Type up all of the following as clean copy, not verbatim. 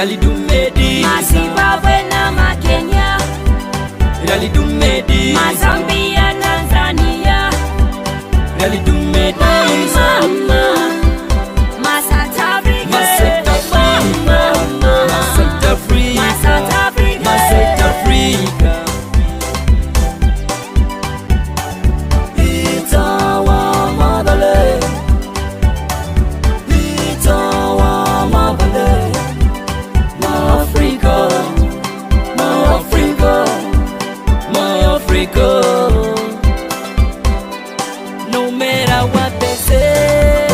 Rally Dumedi, Zimbabwe na Kenya, Rally Dumedi, Zambia na Tanzania, Rally Dumedi, South Africa, South Africa, South Africa, South Africa. It's our motherland. It's our motherland. My Africa, my Africa, my Africa. No matter what they say,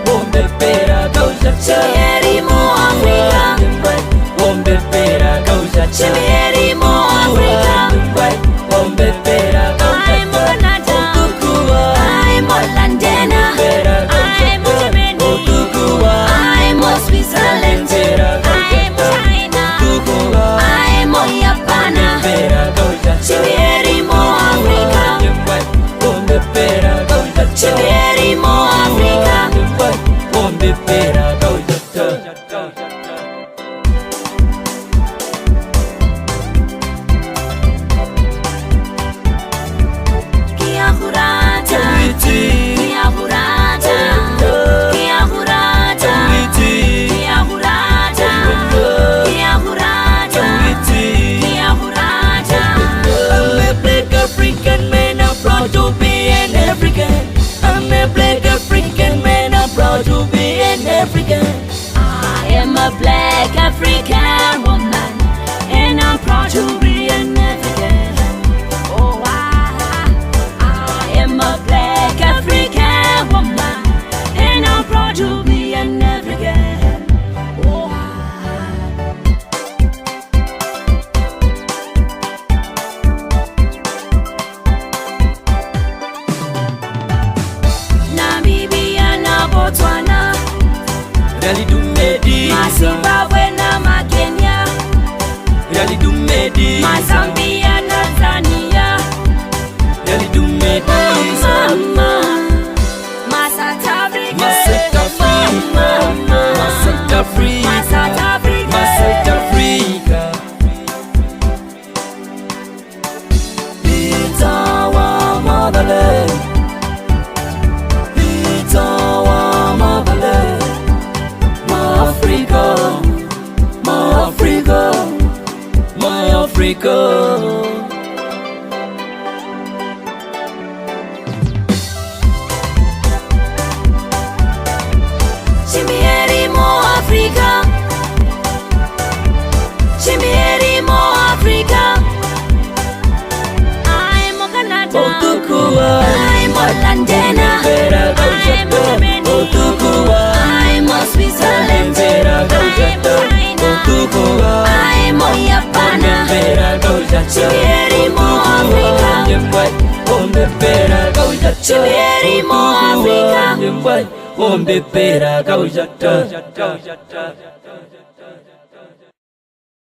Bombe pera causa Chimierimo Africa, Bombe pera causa Chimierimo Africa, Bombe pera causa I'm Canada, I'm London, I'm Germany, I'm Switzerland, I'm China, I'm Japan. Chimierimo Africa, Bombe pera causa Chimierimo Africa, Bombe pera causa Kiahurata, Kiahurata, Kiahurata, Kiahurata, Kiahurata, Kiahurata. I'm a black African man, I'm proud to be an African. I'm a black African man, I'm proud to be an African. I am a black African woman, and I'm proud to be an African. Oh, I am a black African woman, and I'm proud to be an African. Oh, Namibia na Botswana, Rally Dumedi, Zimbabwe na Kenya, Rally Dumedi, Zambia na Tanzania, Rally Dumedi, South Africa, South Africa, South Africa, South Africa. It's our motherland. It's our motherland. My Africa, my Africa, my Africa. Chimierimo Africa, Chimierimo Africa. I'm Canada, I'm London, I'm Germany, I'm Switzerland, I'm China, I'm Japan. Chimierimo Africa, Chimierimo Africa. Bombe pera causa